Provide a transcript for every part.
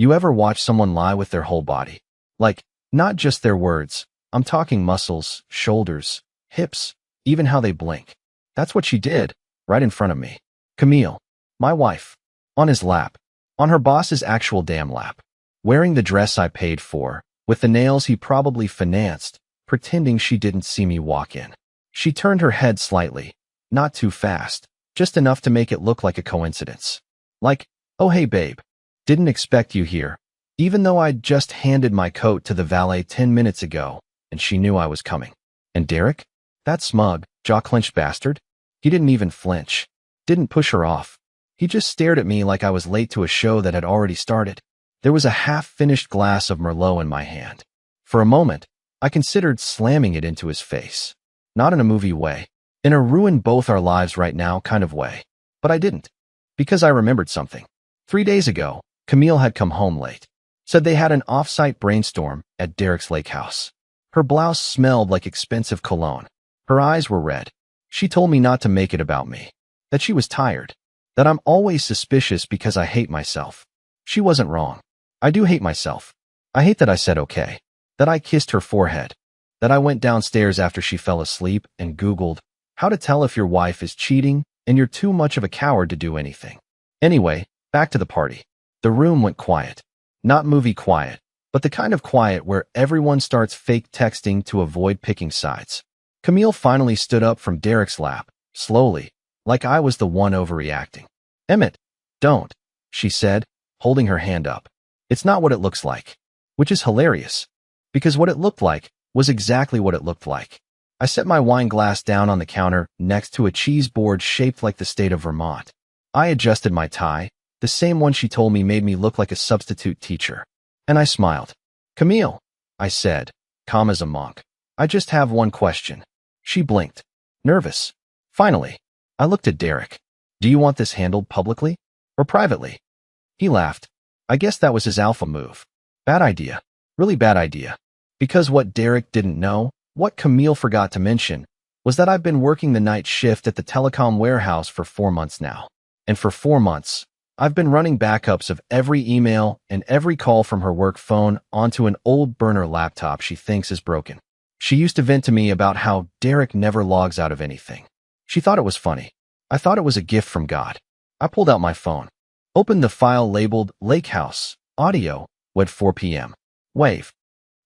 You ever watch someone lie with their whole body? Like, not just their words. I'm talking muscles, shoulders, hips, even how they blink. That's what she did, right in front of me. Camille, my wife, on his lap, on her boss's actual damn lap, wearing the dress I paid for, with the nails he probably financed, pretending she didn't see me walk in. She turned her head slightly, not too fast, just enough to make it look like a coincidence. Like, oh hey babe, didn't expect you here, even though I'd just handed my coat to the valet 10 minutes ago, and she knew I was coming. And Derek? That smug, jaw-clenched bastard? He didn't even flinch, didn't push her off. He just stared at me like I was late to a show that had already started. There was a half-finished glass of Merlot in my hand. For a moment, I considered slamming it into his face. Not in a movie way, in a ruin both our lives right now kind of way. But I didn't. Because I remembered something. 3 days ago, Camille had come home late. Said they had an off-site brainstorm at Derek's lake house. Her blouse smelled like expensive cologne. Her eyes were red. She told me not to make it about me. That she was tired. That I'm always suspicious because I hate myself. She wasn't wrong. I do hate myself. I hate that I said okay. That I kissed her forehead. That I went downstairs after she fell asleep and Googled how to tell if your wife is cheating and you're too much of a coward to do anything. Anyway, back to the party. The room went quiet. Not movie quiet, but the kind of quiet where everyone starts fake texting to avoid picking sides. Camille finally stood up from Derek's lap, slowly, like I was the one overreacting. Emmett, don't, she said, holding her hand up. It's not what it looks like. Which is hilarious. Because what it looked like was exactly what it looked like. I set my wine glass down on the counter next to a cheese board shaped like the state of Vermont. I adjusted my tie, the same one she told me made me look like a substitute teacher. And I smiled. Camille, I said, calm as a monk. I just have one question. She blinked. Nervous. Finally, I looked at Derek. Do you want this handled publicly or privately? He laughed. I guess that was his alpha move. Bad idea. Really bad idea. Because what Derek didn't know, what Camille forgot to mention, was that I've been working the night shift at the telecom warehouse for 4 months now. And for 4 months, I've been running backups of every email and every call from her work phone onto an old burner laptop she thinks is broken. She used to vent to me about how Derek never logs out of anything. She thought it was funny. I thought it was a gift from God. I pulled out my phone, opened the file labeled Lake House, Audio, at 4 p.m. Wave.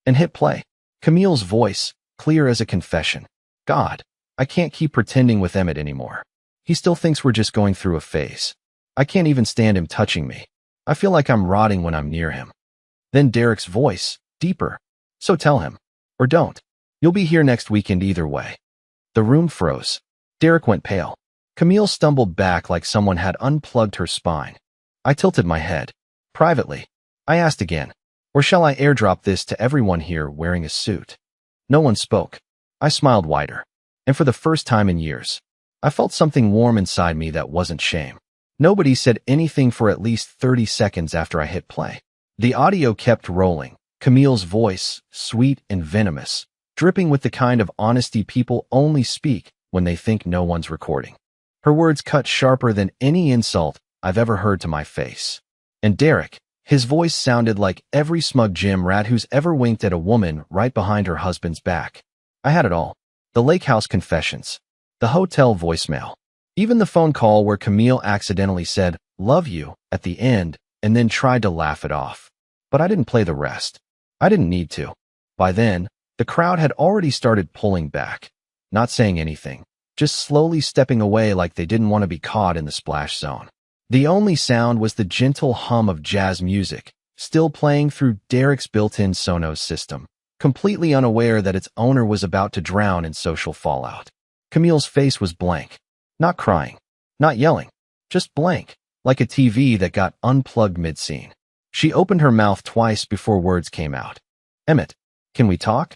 And hit play. Camille's voice, clear as a confession. God, I can't keep pretending with Emmett anymore. He still thinks we're just going through a phase. I can't even stand him touching me. I feel like I'm rotting when I'm near him. Then Derek's voice, deeper. So tell him. Or don't. You'll be here next weekend either way. The room froze. Derek went pale. Camille stumbled back like someone had unplugged her spine. I tilted my head. Privately, I asked again. Or shall I airdrop this to everyone here wearing a suit? No one spoke. I smiled wider. And for the first time in years, I felt something warm inside me that wasn't shame. Nobody said anything for at least 30 seconds after I hit play. The audio kept rolling. Camille's voice, sweet and venomous, dripping with the kind of honesty people only speak when they think no one's recording. Her words cut sharper than any insult I've ever heard to my face. And Derek, his voice sounded like every smug gym rat who's ever winked at a woman right behind her husband's back. I had it all. The lake house confessions. The hotel voicemail. Even the phone call where Camille accidentally said, love you, at the end, and then tried to laugh it off. But I didn't play the rest. I didn't need to. By then, the crowd had already started pulling back. Not saying anything. Just slowly stepping away like they didn't want to be caught in the splash zone. The only sound was the gentle hum of jazz music, still playing through Derek's built-in Sonos system, completely unaware that its owner was about to drown in social fallout. Camille's face was blank. Not crying. Not yelling. Just blank, like a TV that got unplugged mid-scene. She opened her mouth twice before words came out. Emmett, can we talk?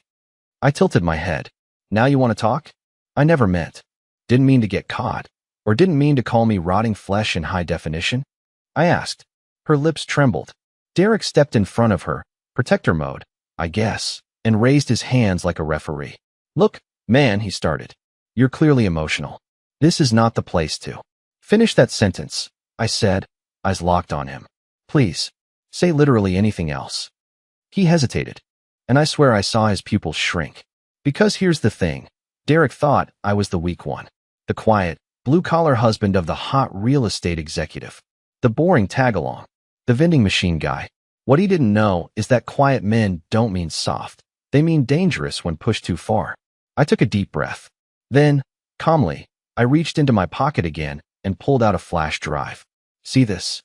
I tilted my head. Now you want to talk? I never meant. Didn't mean to get caught. Or didn't mean to call me rotting flesh in high definition? I asked. Her lips trembled. Derek stepped in front of her, protector mode, I guess, and raised his hands like a referee. Look, man, he started. You're clearly emotional. This is not the place to. Finish that sentence, I said, eyes locked on him. Please. Say literally anything else. He hesitated, and I swear I saw his pupils shrink. Because here's the thing. Derek thought I was the weak one. The quiet, blue-collar husband of the hot real estate executive. The boring tag-along. The vending machine guy. What he didn't know is that quiet men don't mean soft. They mean dangerous when pushed too far. I took a deep breath. Then, calmly, I reached into my pocket again and pulled out a flash drive. See this?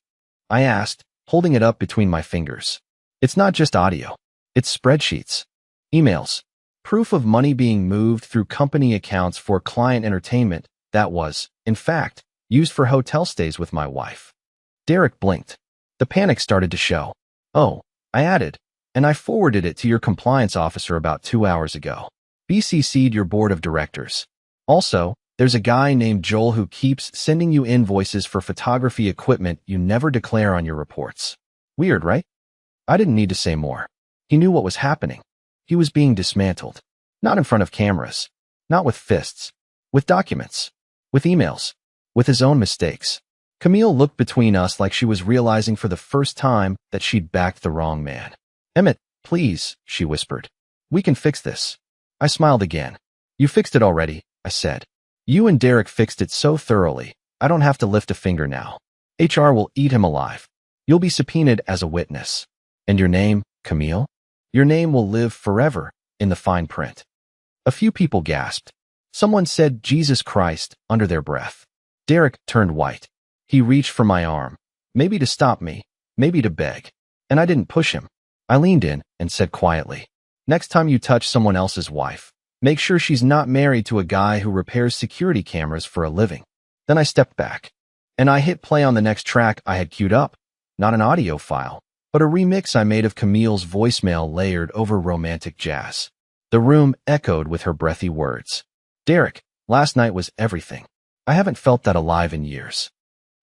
I asked, holding it up between my fingers. It's not just audio. It's spreadsheets, emails, proof of money being moved through company accounts for client entertainment that was, in fact, used for hotel stays with my wife. Derek blinked. The panic started to show. Oh, I added, and I forwarded it to your compliance officer about 2 hours ago. BCC'd your board of directors. Also, there's a guy named Joel who keeps sending you invoices for photography equipment you never declare on your reports. Weird, right? I didn't need to say more. He knew what was happening. He was being dismantled. Not in front of cameras. Not with fists. With documents. With emails. With his own mistakes. Camille looked between us like she was realizing for the first time that she'd backed the wrong man. Emmett, please, she whispered. We can fix this. I smiled again. You fixed it already, I said. You and Derek fixed it so thoroughly, I don't have to lift a finger now. HR will eat him alive. You'll be subpoenaed as a witness. And your name, Camille? Your name will live forever in the fine print. A few people gasped. Someone said Jesus Christ under their breath. Derek turned white. He reached for my arm, maybe to stop me, maybe to beg. And I didn't push him. I leaned in and said quietly, next time you touch someone else's wife, make sure she's not married to a guy who repairs security cameras for a living. Then I stepped back, and I hit play on the next track I had queued up. Not an audio file, but a remix I made of Camille's voicemail layered over romantic jazz. The room echoed with her breathy words. Derek, last night was everything. I haven't felt that alive in years.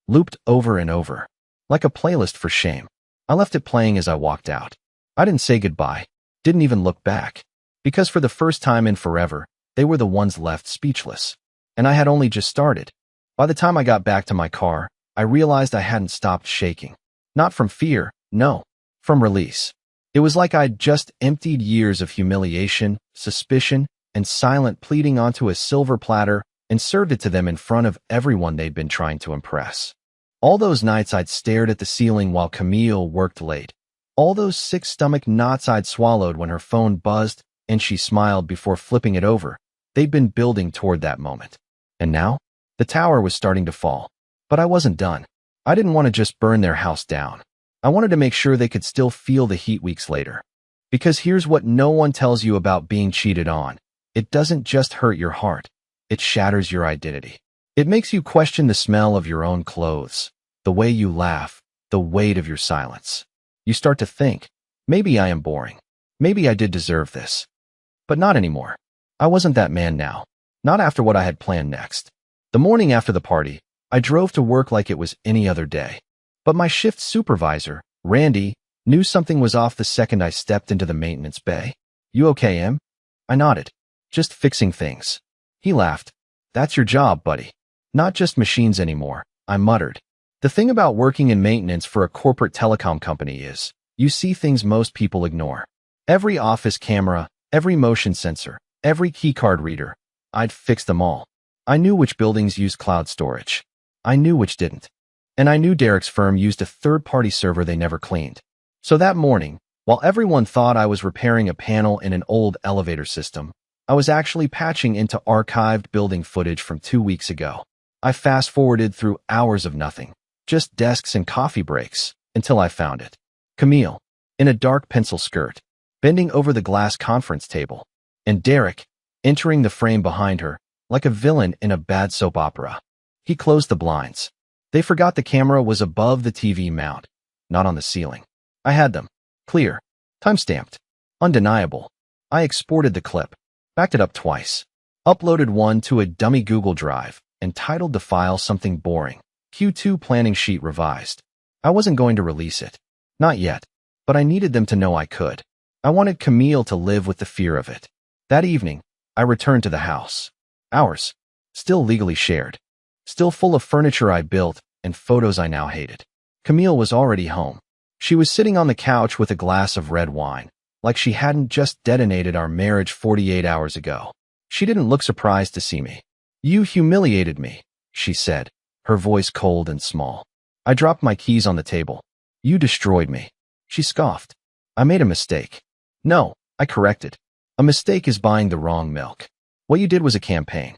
Looped over and over, like a playlist for shame. I left it playing as I walked out. I didn't say goodbye, didn't even look back, because for the first time in forever, they were the ones left speechless. And I had only just started. By the time I got back to my car, I realized I hadn't stopped shaking. Not from fear, no, from release. It was like I'd just emptied years of humiliation, suspicion, and silent pleading onto a silver platter and served it to them in front of everyone they'd been trying to impress. All those nights I'd stared at the ceiling while Camille worked late. All those sick stomach knots I'd swallowed when her phone buzzed and she smiled before flipping it over. They'd been building toward that moment. And now, the tower was starting to fall. But I wasn't done. I didn't want to just burn their house down. I wanted to make sure they could still feel the heat weeks later. Because here's what no one tells you about being cheated on. It doesn't just hurt your heart. It shatters your identity. It makes you question the smell of your own clothes, the way you laugh, the weight of your silence. You start to think, maybe I am boring. Maybe I did deserve this. But not anymore. I wasn't that man now. Not after what I had planned next. The morning after the party, I drove to work like it was any other day. But my shift supervisor, Randy, knew something was off the second I stepped into the maintenance bay. You okay, Em? I nodded. Just fixing things. He laughed. That's your job, buddy. Not just machines anymore, I muttered. The thing about working in maintenance for a corporate telecom company is, you see things most people ignore. Every office camera, every motion sensor, every keycard reader. I'd fix them all. I knew which buildings used cloud storage. I knew which didn't. And I knew Derek's firm used a third-party server they never cleaned. So that morning, while everyone thought I was repairing a panel in an old elevator system, I was actually patching into archived building footage from 2 weeks ago. I fast-forwarded through hours of nothing, just desks and coffee breaks, until I found it. Camille, in a dark pencil skirt, bending over the glass conference table, and Derek, entering the frame behind her, like a villain in a bad soap opera. He closed the blinds. They forgot the camera was above the TV mount, not on the ceiling. I had them. Clear. Time-stamped. Undeniable. I exported the clip. Backed it up twice. Uploaded one to a dummy Google Drive and titled the file something boring. Q2 planning sheet revised. I wasn't going to release it. Not yet. But I needed them to know I could. I wanted Camille to live with the fear of it. That evening, I returned to the house. Ours. Still legally shared. Still full of furniture I built and photos I now hated. Camille was already home. She was sitting on the couch with a glass of red wine, like she hadn't just detonated our marriage 48 hours ago. She didn't look surprised to see me. "You humiliated me," she said, her voice cold and small. I dropped my keys on the table. "You destroyed me." She scoffed. "I made a mistake." "No," I corrected. "A mistake is buying the wrong milk. What you did was a campaign."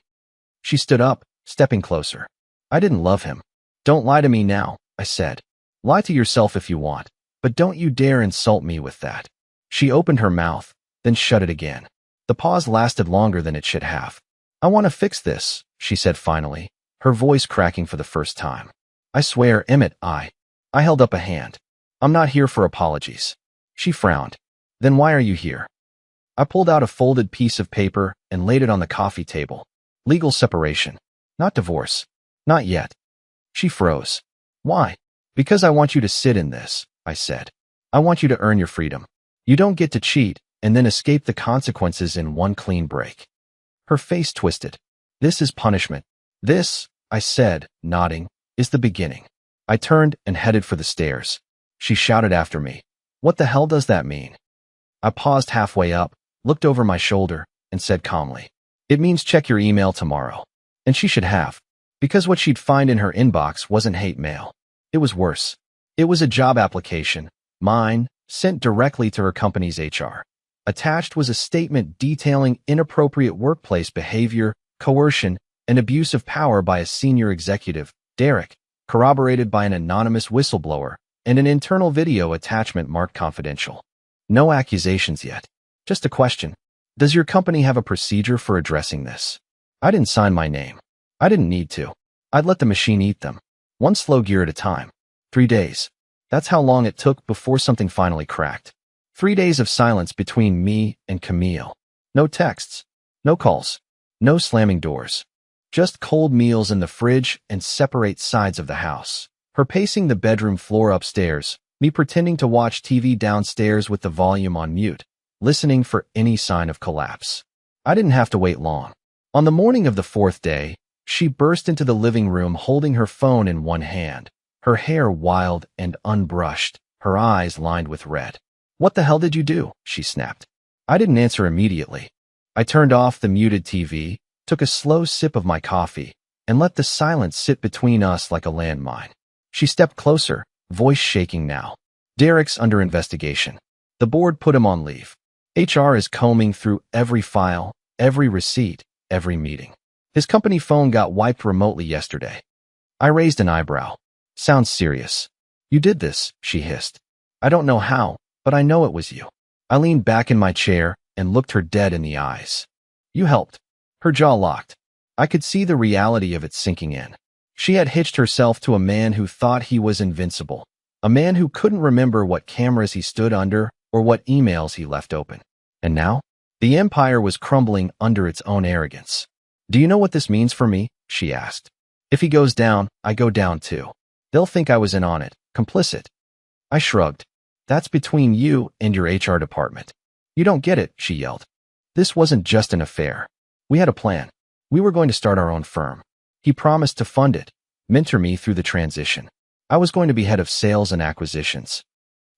She stood up, stepping closer. "I didn't love him." "Don't lie to me now," I said. "Lie to yourself if you want, but don't you dare insult me with that." She opened her mouth, then shut it again. The pause lasted longer than it should have. "I want to fix this," she said finally, her voice cracking for the first time. "I swear, Emmett, I held up a hand. "I'm not here for apologies." She frowned. "Then why are you here?" I pulled out a folded piece of paper and laid it on the coffee table. "Legal separation. Not divorce. Not yet." She froze. "Why?" "Because I want you to sit in this," I said. "I want you to earn your freedom. You don't get to cheat and then escape the consequences in one clean break." Her face twisted. "This is punishment." "This," I said, nodding, "is the beginning." I turned and headed for the stairs. She shouted after me, "What the hell does that mean?" I paused halfway up, looked over my shoulder, and said calmly, "It means check your email tomorrow." And she should have, because what she'd find in her inbox wasn't hate mail. It was worse. It was a job application, mine, sent directly to her company's HR. Attached was a statement detailing inappropriate workplace behavior, coercion, and abuse of power by a senior executive, Derek, corroborated by an anonymous whistleblower, and an internal video attachment marked confidential. No accusations yet. Just a question. Does your company have a procedure for addressing this? I didn't sign my name. I didn't need to. I'd let the machine eat them. One slow gear at a time. 3 days. That's how long it took before something finally cracked. 3 days of silence between me and Camille. No texts. No calls. No slamming doors. Just cold meals in the fridge and separate sides of the house. Her pacing the bedroom floor upstairs, me pretending to watch TV downstairs with the volume on mute, listening for any sign of collapse. I didn't have to wait long. On the morning of the 4th day, she burst into the living room holding her phone in one hand, her hair wild and unbrushed, her eyes lined with red. "What the hell did you do?" she snapped. I didn't answer immediately. I turned off the muted TV, took a slow sip of my coffee, and let the silence sit between us like a landmine. She stepped closer, voice shaking now. "Derek's under investigation. The board put him on leave. HR is combing through every file, every receipt, every meeting. His company phone got wiped remotely yesterday." I raised an eyebrow. "Sounds serious." "You did this," she hissed. "I don't know how, but I know it was you." I leaned back in my chair and looked her dead in the eyes. "You helped." Her jaw locked. I could see the reality of it sinking in. She had hitched herself to a man who thought he was invincible, a man who couldn't remember what cameras he stood under or what emails he left open. And now, the empire was crumbling under its own arrogance. "Do you know what this means for me?" she asked. "If he goes down, I go down too. They'll think I was in on it, complicit." I shrugged. "That's between you and your HR department." "You don't get it," she yelled. "This wasn't just an affair. We had a plan. We were going to start our own firm. He promised to fund it, mentor me through the transition. I was going to be head of sales and acquisitions."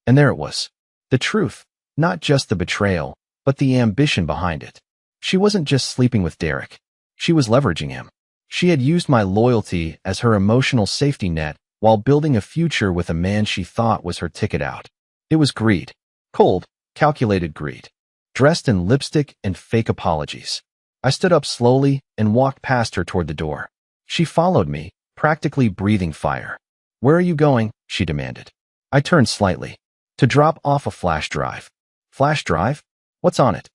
And there it was. The truth, not just the betrayal, but the ambition behind it. She wasn't just sleeping with Derek. She was leveraging him. She had used my loyalty as her emotional safety net while building a future with a man she thought was her ticket out. It was greed. Cold, calculated greed. Dressed in lipstick and fake apologies. I stood up slowly and walked past her toward the door. She followed me, practically breathing fire. "Where are you going?" she demanded. I turned slightly. "To drop off a flash drive." "Flash drive? What's on it?"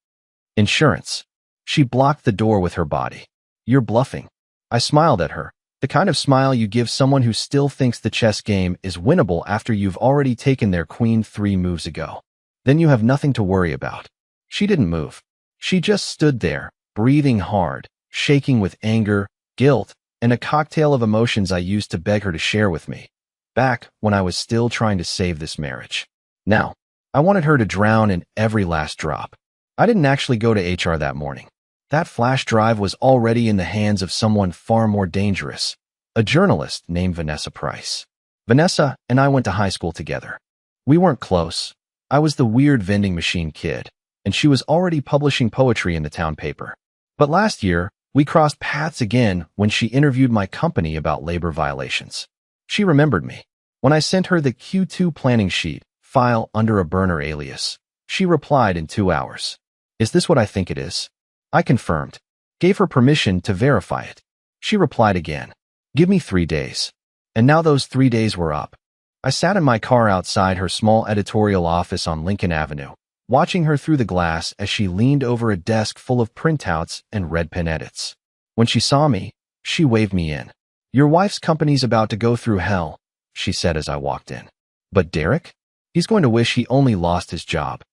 "Insurance." She blocked the door with her body. "You're bluffing." I smiled at her, the kind of smile you give someone who still thinks the chess game is winnable after you've already taken their queen 3 moves ago. Then you have nothing to worry about. She didn't move. She just stood there, breathing hard, shaking with anger, guilt, and a cocktail of emotions I used to beg her to share with me, back when I was still trying to save this marriage. Now, I wanted her to drown in every last drop. I didn't actually go to HR that morning. That flash drive was already in the hands of someone far more dangerous, a journalist named Vanessa Price. Vanessa and I went to high school together. We weren't close. I was the weird vending machine kid, and she was already publishing poetry in the town paper. But last year, we crossed paths again when she interviewed my company about labor violations. She remembered me. When I sent her the Q2 planning sheet, file under a burner alias, she replied in 2 hours. Is this what I think it is? I confirmed. Gave her permission to verify it. She replied again. Give me 3 days. And now those 3 days were up. I sat in my car outside her small editorial office on Lincoln Avenue, watching her through the glass as she leaned over a desk full of printouts and red pen edits. When she saw me, she waved me in. Your wife's company's about to go through hell, she said as I walked in. But Derek? He's going to wish he only lost his job.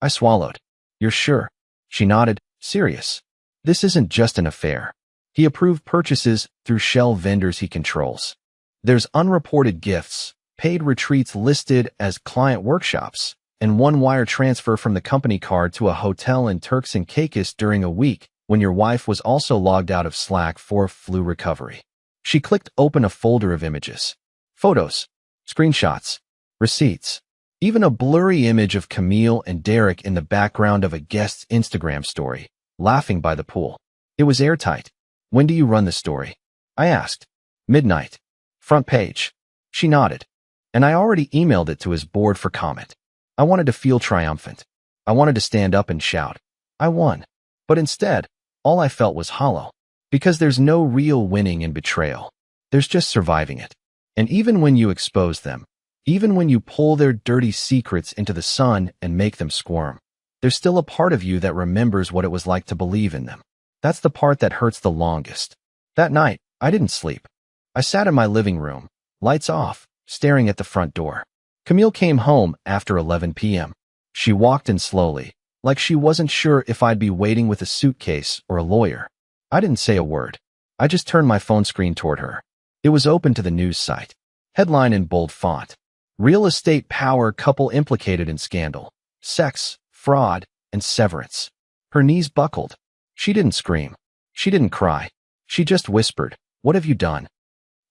I swallowed. You're sure? She nodded, serious. This isn't just an affair. He approved purchases through shell vendors he controls. There's unreported gifts, paid retreats listed as client workshops, and one wire transfer from the company card to a hotel in Turks and Caicos during a week when your wife was also logged out of Slack for flu recovery. She clicked open a folder of images, photos, screenshots, receipts, even a blurry image of Camille and Derek in the background of a guest's Instagram story, laughing by the pool. It was airtight. When do you run the story? I asked. Midnight. Front page. She nodded. And I already emailed it to his board for comment. I wanted to feel triumphant. I wanted to stand up and shout, I won. But instead, all I felt was hollow. Because there's no real winning in betrayal. There's just surviving it. And even when you expose them, even when you pull their dirty secrets into the sun and make them squirm, there's still a part of you that remembers what it was like to believe in them. That's the part that hurts the longest. That night, I didn't sleep. I sat in my living room, lights off, staring at the front door. Camille came home after 11 p.m. She walked in slowly, like she wasn't sure if I'd be waiting with a suitcase or a lawyer. I didn't say a word. I just turned my phone screen toward her. It was open to the news site. Headline in bold font. Real estate power couple implicated in scandal. Sex, fraud, and severance. Her knees buckled. She didn't scream. She didn't cry. She just whispered, What have you done?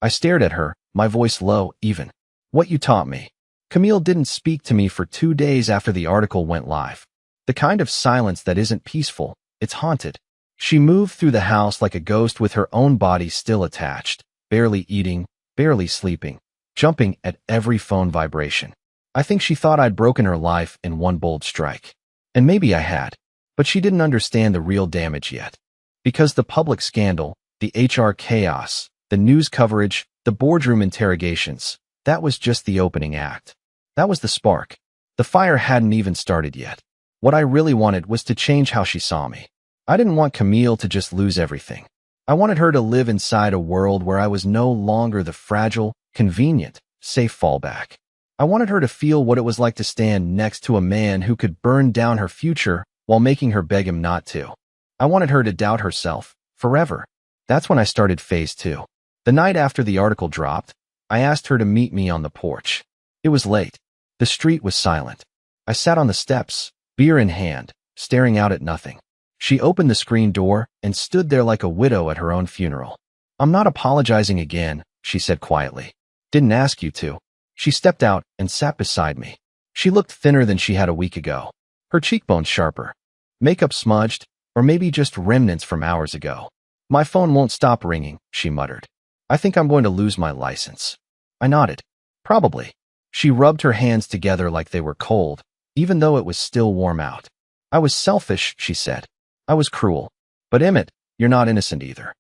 I stared at her, my voice low, even. What you taught me. Camille didn't speak to me for 2 days after the article went live. The kind of silence that isn't peaceful, it's haunted. She moved through the house like a ghost with her own body still attached, barely eating, barely sleeping, jumping at every phone vibration. I think she thought I'd broken her life in one bold strike. And maybe I had. But she didn't understand the real damage yet. Because the public scandal, the HR chaos, the news coverage, the boardroom interrogations, that was just the opening act. That was the spark. The fire hadn't even started yet. What I really wanted was to change how she saw me. I didn't want Camille to just lose everything. I wanted her to live inside a world where I was no longer the fragile, convenient, safe fallback. I wanted her to feel what it was like to stand next to a man who could burn down her future while making her beg him not to. I wanted her to doubt herself, forever. That's when I started phase 2. The night after the article dropped, I asked her to meet me on the porch. It was late. The street was silent. I sat on the steps, beer in hand, staring out at nothing. She opened the screen door and stood there like a widow at her own funeral. I'm not apologizing again, she said quietly. Didn't ask you to. She stepped out and sat beside me. She looked thinner than she had a week ago. Her cheekbones sharper. Makeup smudged, or maybe just remnants from hours ago. My phone won't stop ringing, she muttered. I think I'm going to lose my license. I nodded. Probably. She rubbed her hands together like they were cold, even though it was still warm out. I was selfish, she said. I was cruel. But Emmett, you're not innocent either.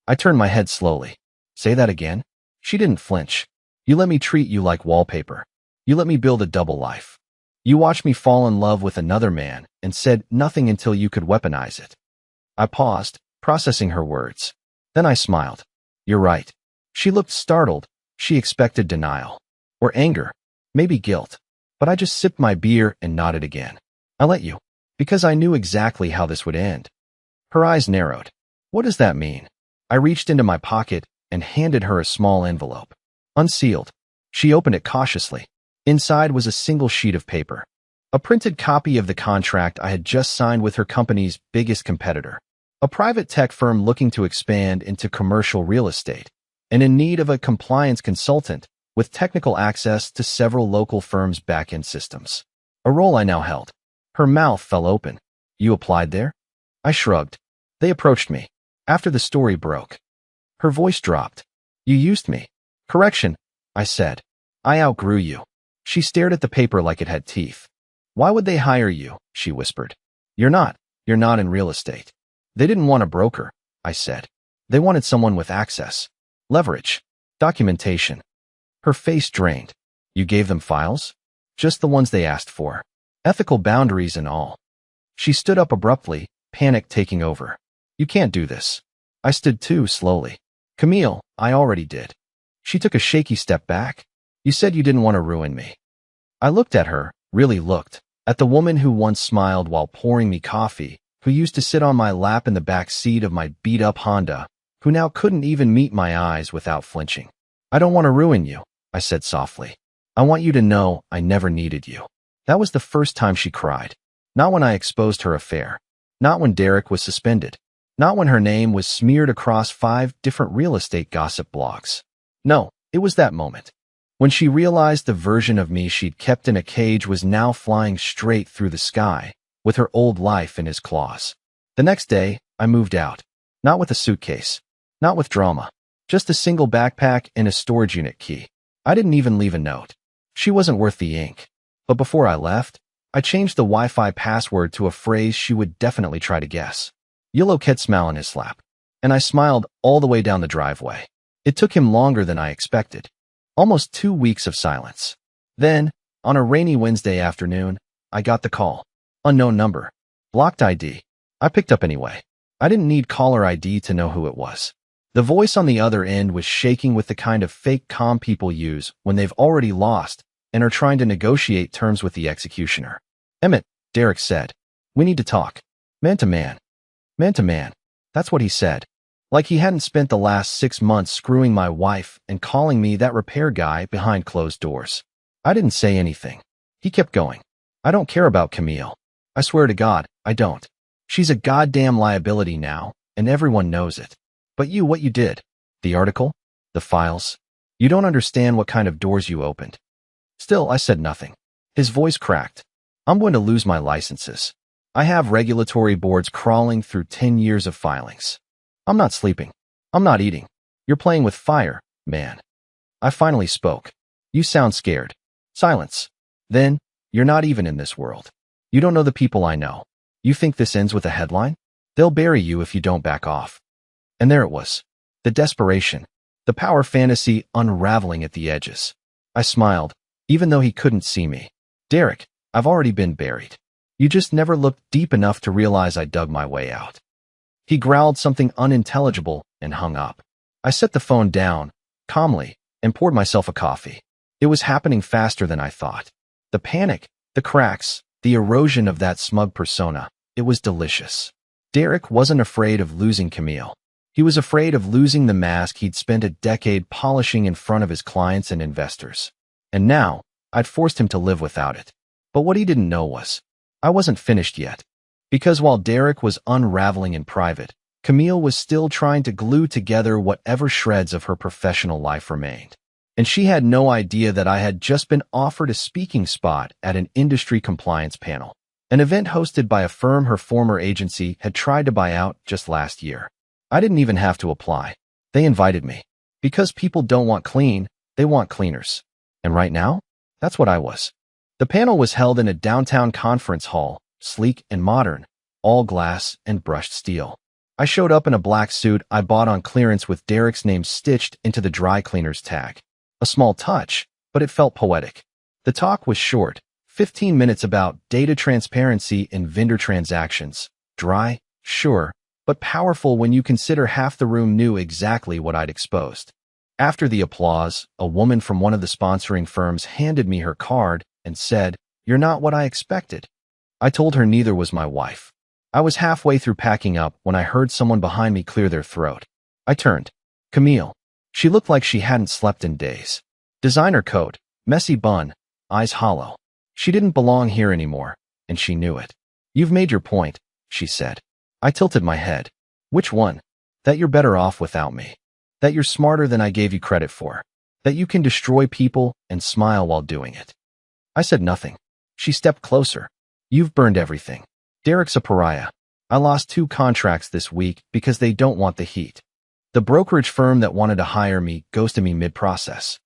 I turned my head slowly. Say that again? She didn't flinch. You let me treat you like wallpaper. You let me build a double life. You watched me fall in love with another man and said nothing until you could weaponize it. I paused, processing her words. Then I smiled. You're right. She looked startled. She expected denial. Or anger. Maybe guilt. But I just sipped my beer and nodded again. I let you. Because I knew exactly how this would end. Her eyes narrowed. What does that mean? I reached into my pocket and handed her a small envelope. Unsealed. She opened it cautiously. Inside was a single sheet of paper. A printed copy of the contract I had just signed with her company's biggest competitor. A private tech firm looking to expand into commercial real estate and in need of a compliance consultant with technical access to several local firms' back-end systems. A role I now held. Her mouth fell open. You applied there? I shrugged. They approached me. After the story broke. Her voice dropped. You used me. Correction, I said. I outgrew you. She stared at the paper like it had teeth. Why would they hire you? She whispered. You're not in real estate. They didn't want a broker, I said. They wanted someone with access, leverage, documentation. Her face drained. You gave them files? Just the ones they asked for. Ethical boundaries and all. She stood up abruptly, panic taking over. You can't do this. I stood too slowly. Camille, I already did. She took a shaky step back. You said you didn't want to ruin me. I looked at her, really looked, at the woman who once smiled while pouring me coffee, who used to sit on my lap in the back seat of my beat-up Honda, who now couldn't even meet my eyes without flinching. I don't want to ruin you, I said softly. I want you to know I never needed you. That was the first time she cried. Not when I exposed her affair. Not when Derek was suspended. Not when her name was smeared across 5 different real estate gossip blogs. No, it was that moment. When she realized the version of me she'd kept in a cage was now flying straight through the sky, with her old life in his claws. The next day, I moved out. Not with a suitcase. Not with drama. Just a single backpack and a storage unit key. I didn't even leave a note. She wasn't worth the ink. But before I left, I changed the Wi-Fi password to a phrase she would definitely try to guess. Yellow cat smile in his lap. And I smiled all the way down the driveway. It took him longer than I expected. Almost 2 weeks of silence. Then, on a rainy Wednesday afternoon, I got the call. Unknown number. Blocked ID. I picked up anyway. I didn't need caller ID to know who it was. The voice on the other end was shaking with the kind of fake calm people use when they've already lost and are trying to negotiate terms with the executioner. Emmett, Derek said. We need to talk. Man to man. Man to man. That's what he said. Like he hadn't spent the last 6 months screwing my wife and calling me that repair guy behind closed doors. I didn't say anything. He kept going. I don't care about Camille. I swear to God, I don't. She's a goddamn liability now, and everyone knows it. But what you did. The article? The files? You don't understand what kind of doors you opened. Still, I said nothing. His voice cracked. I'm going to lose my licenses. I have regulatory boards crawling through 10 years of filings. I'm not sleeping. I'm not eating. You're playing with fire, man. I finally spoke. You sound scared. Silence. Then, you're not even in this world. You don't know the people I know. You think this ends with a headline? They'll bury you if you don't back off. And there it was. The desperation. The power fantasy unraveling at the edges. I smiled, even though he couldn't see me. Derek, I've already been buried. You just never looked deep enough to realize I dug my way out. He growled something unintelligible and hung up. I set the phone down, calmly, and poured myself a coffee. It was happening faster than I thought. The panic, the cracks, the erosion of that smug persona, it was delicious. Derek wasn't afraid of losing Camille. He was afraid of losing the mask he'd spent a decade polishing in front of his clients and investors. And now, I'd forced him to live without it. But what he didn't know was, I wasn't finished yet. Because while Derek was unraveling in private, Camille was still trying to glue together whatever shreds of her professional life remained. And she had no idea that I had just been offered a speaking spot at an industry compliance panel, an event hosted by a firm her former agency had tried to buy out just last year. I didn't even have to apply. They invited me. Because people don't want clean, they want cleaners. And right now, that's what I was. The panel was held in a downtown conference hall, sleek and modern, all glass and brushed steel. I showed up in a black suit I bought on clearance with Derek's name stitched into the dry cleaner's tag. A small touch, but it felt poetic. The talk was short, 15 minutes about data transparency in vendor transactions. Dry, sure, but powerful when you consider half the room knew exactly what I'd exposed. After the applause, a woman from one of the sponsoring firms handed me her card and said, "You're not what I expected." I told her neither was my wife. I was halfway through packing up when I heard someone behind me clear their throat. I turned. Camille. She looked like she hadn't slept in days. Designer coat, messy bun, eyes hollow. She didn't belong here anymore, and she knew it. "You've made your point," she said. I tilted my head. "Which one?" "That you're better off without me. That you're smarter than I gave you credit for. That That you can destroy people and smile while doing it. I said nothing. She stepped closer. You've burned everything. Derek's a pariah. I lost 2 contracts this week because they don't want the heat. The brokerage firm that wanted to hire me ghosted me mid-process.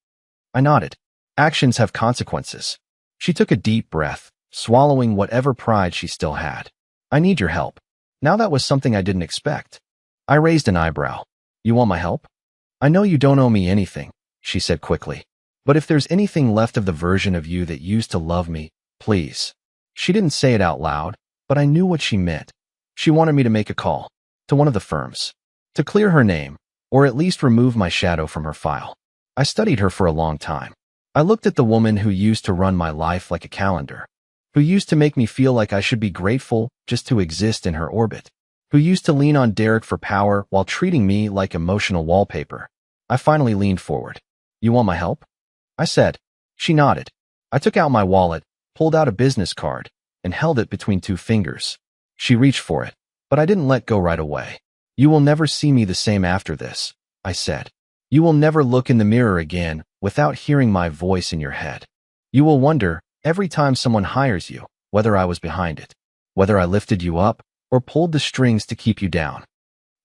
I nodded. Actions have consequences. She took a deep breath, swallowing whatever pride she still had. I need your help. Now that was something I didn't expect. I raised an eyebrow. You want my help? I know you don't owe me anything, she said quickly. But if there's anything left of the version of you that used to love me, please. She didn't say it out loud, but I knew what she meant. She wanted me to make a call to one of the firms to clear her name, or at least remove my shadow from her file. I studied her for a long time. I looked at the woman who used to run my life like a calendar, who used to make me feel like I should be grateful just to exist in her orbit, who used to lean on Derek for power while treating me like emotional wallpaper. I finally leaned forward. You want my help? I said. She nodded. I took out my wallet, pulled out a business card, and held it between 2 fingers. She reached for it, but I didn't let go right away. You will never see me the same after this, I said. You will never look in the mirror again without hearing my voice in your head. You will wonder, every time someone hires you, whether I was behind it, whether I lifted you up or pulled the strings to keep you down.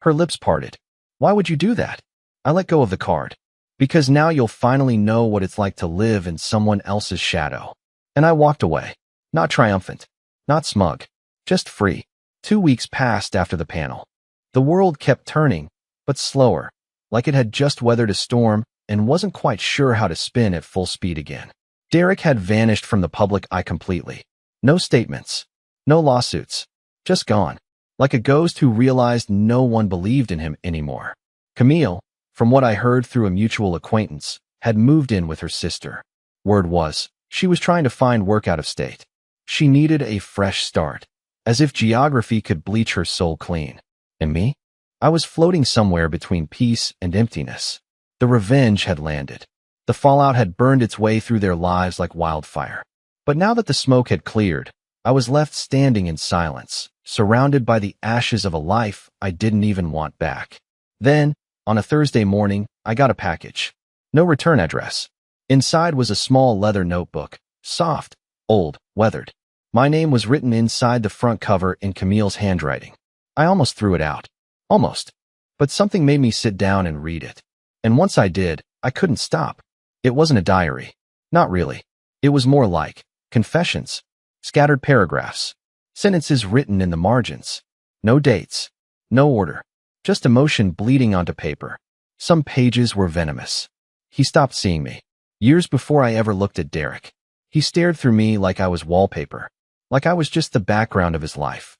Her lips parted. Why would you do that? I let go of the card. Because now you'll finally know what it's like to live in someone else's shadow. And I walked away. Not triumphant. Not smug. Just free. 2 weeks passed after the panel. The world kept turning, but slower, like it had just weathered a storm and wasn't quite sure how to spin at full speed again. Derek had vanished from the public eye completely. No statements. No lawsuits. Just gone. Like a ghost who realized no one believed in him anymore. Camille, from what I heard through a mutual acquaintance, had moved in with her sister. Word was, she was trying to find work out of state. She needed a fresh start, as if geography could bleach her soul clean. And me? I was floating somewhere between peace and emptiness. The revenge had landed. The fallout had burned its way through their lives like wildfire. But now that the smoke had cleared, I was left standing in silence, surrounded by the ashes of a life I didn't even want back. Then, on a Thursday morning, I got a package. No return address. Inside was a small leather notebook, soft, old, weathered. My name was written inside the front cover in Camille's handwriting. I almost threw it out. Almost. But something made me sit down and read it. And once I did, I couldn't stop. It wasn't a diary. Not really. It was more like confessions. Scattered paragraphs. Sentences written in the margins. No dates. No order. Just emotion bleeding onto paper. Some pages were venomous. He stopped seeing me. Years before I ever looked at Derek. He stared through me like I was wallpaper. Like I was just the background of his life.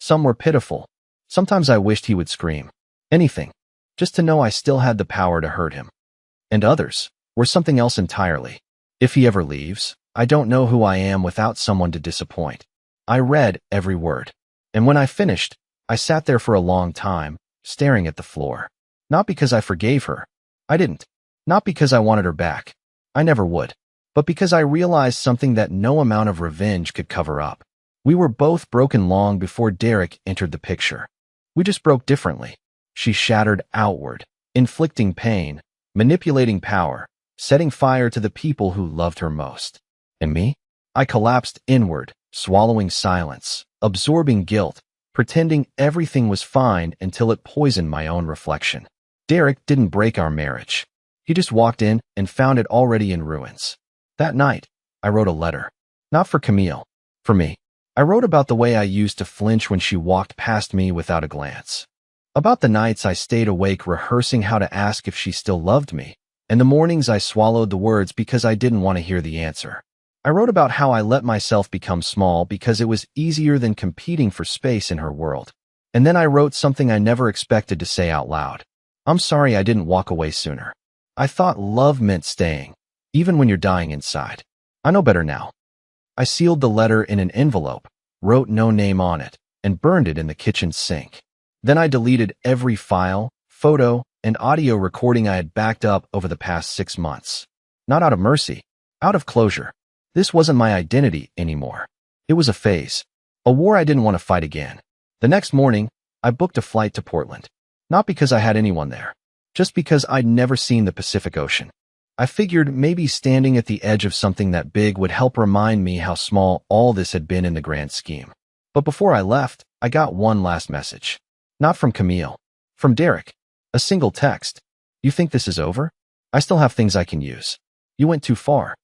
Some were pitiful. Sometimes I wished he would scream. Anything. Just to know I still had the power to hurt him. And others were something else entirely. If he ever leaves, I don't know who I am without someone to disappoint. I read every word. And when I finished, I sat there for a long time, staring at the floor. Not because I forgave her. I didn't. Not because I wanted her back. I never would. But because I realized something that no amount of revenge could cover up. We were both broken long before Derek entered the picture. We just broke differently. She shattered outward, inflicting pain, manipulating power, setting fire to the people who loved her most. And me? I collapsed inward, swallowing silence, absorbing guilt, pretending everything was fine until it poisoned my own reflection. Derek didn't break our marriage. He just walked in and found it already in ruins. That night, I wrote a letter. Not for Camille. For me. I wrote about the way I used to flinch when she walked past me without a glance. About the nights I stayed awake rehearsing how to ask if she still loved me, and the mornings I swallowed the words because I didn't want to hear the answer. I wrote about how I let myself become small because it was easier than competing for space in her world. And then I wrote something I never expected to say out loud. I'm sorry I didn't walk away sooner. I thought love meant staying, even when you're dying inside. I know better now. I sealed the letter in an envelope, wrote no name on it, and burned it in the kitchen sink. Then I deleted every file, photo, and audio recording I had backed up over the past 6 months. Not out of mercy, out of closure. This wasn't my identity anymore. It was a phase. A war I didn't want to fight again. The next morning, I booked a flight to Portland. Not because I had anyone there. Just because I'd never seen the Pacific Ocean. I figured maybe standing at the edge of something that big would help remind me how small all this had been in the grand scheme. But before I left, I got one last message. Not from Camille. From Derek. A single text. You think this is over? I still have things I can use. You went too far.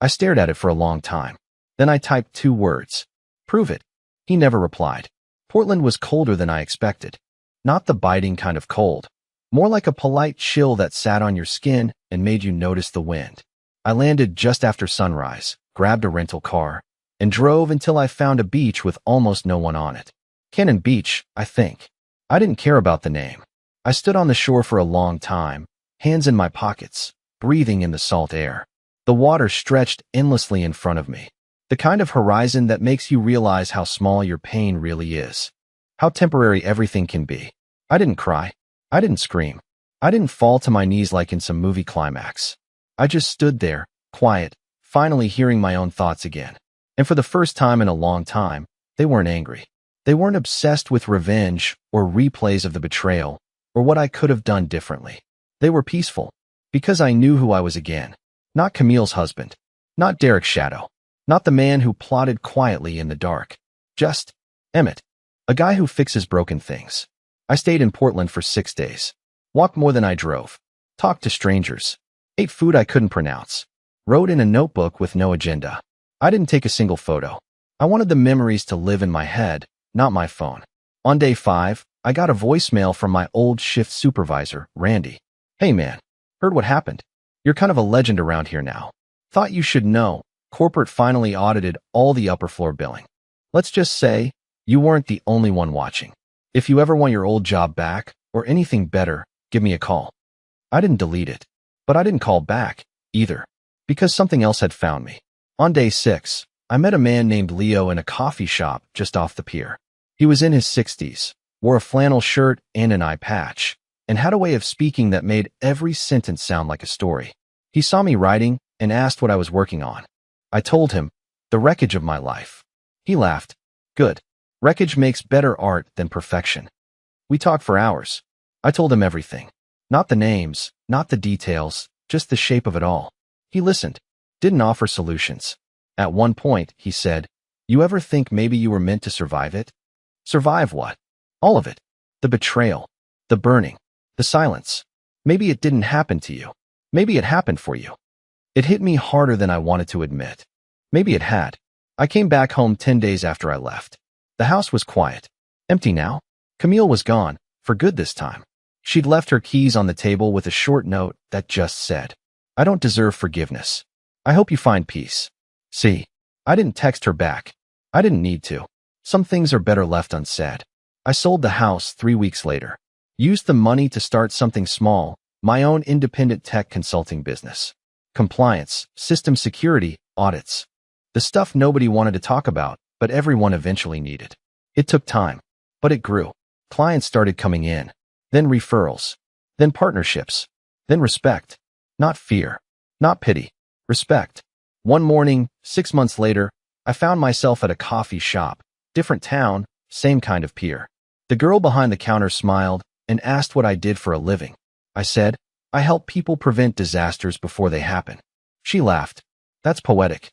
I stared at it for a long time. Then I typed 2 words. Prove it. He never replied. Portland was colder than I expected. Not the biting kind of cold. More like a polite chill that sat on your skin and made you notice the wind. I landed just after sunrise, grabbed a rental car, and drove until I found a beach with almost no one on it. Cannon Beach, I think. I didn't care about the name. I stood on the shore for a long time, hands in my pockets, breathing in the salt air. The water stretched endlessly in front of me. The kind of horizon that makes you realize how small your pain really is. How temporary everything can be. I didn't cry. I didn't scream. I didn't fall to my knees like in some movie climax. I just stood there, quiet, finally hearing my own thoughts again. And for the first time in a long time, they weren't angry. They weren't obsessed with revenge or replays of the betrayal or what I could have done differently. They were peaceful because I knew who I was again. Not Camille's husband. Not Derek's shadow. Not the man who plotted quietly in the dark. Just Emmett. A guy who fixes broken things. I stayed in Portland for 6 days. Walked more than I drove. Talked to strangers. Ate food I couldn't pronounce. Wrote in a notebook with no agenda. I didn't take a single photo. I wanted the memories to live in my head, not my phone. On day 5, I got a voicemail from my old shift supervisor, Randy. Hey man, heard what happened. You're kind of a legend around here now. Thought you should know. Corporate finally audited all the upper floor billing. Let's just say, you weren't the only one watching. If you ever want your old job back, or anything better, give me a call. I didn't delete it, but I didn't call back, either, because something else had found me. On day 6, I met a man named Leo in a coffee shop just off the pier. He was in his 60s, wore a flannel shirt and an eye patch, and had a way of speaking that made every sentence sound like a story. He saw me writing and asked what I was working on. I told him, the wreckage of my life. He laughed. Good. Wreckage makes better art than perfection. We talked for hours. I told him everything. Not the names, not the details, just the shape of it all. He listened, didn't offer solutions. At one point, he said, you ever think maybe you were meant to survive it? Survive what? All of it. The betrayal, the burning, the silence. Maybe it didn't happen to you. Maybe it happened for you. It hit me harder than I wanted to admit. Maybe it had. I came back home 10 days after I left. The house was quiet. Empty now. Camille was gone, for good this time. She'd left her keys on the table with a short note that just said, I don't deserve forgiveness. I hope you find peace. See, I didn't text her back. I didn't need to. Some things are better left unsaid. I sold the house 3 weeks later. Used the money to start something small, my own independent tech consulting business. Compliance, system security, audits. The stuff nobody wanted to talk about, but everyone eventually needed. It took time, but it grew. Clients started coming in, then referrals, then partnerships, then respect. Not fear, not pity, respect. One morning, 6 months later, I found myself at a coffee shop, different town, same kind of pier. The girl behind the counter smiled and asked what I did for a living. I said, I help people prevent disasters before they happen. She laughed. That's poetic.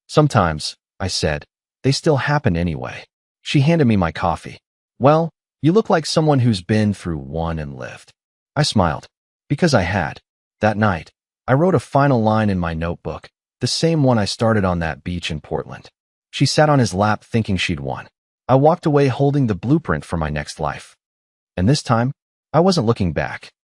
Sometimes, I said, they still happen anyway. She handed me my coffee. Well, you look like someone who's been through one and lived. I smiled. Because I had. That night, I wrote a final line in my notebook, the same one I started on that beach in Portland. She sat on his lap thinking she'd won. I walked away holding the blueprint for my next life. And this time, I wasn't looking back.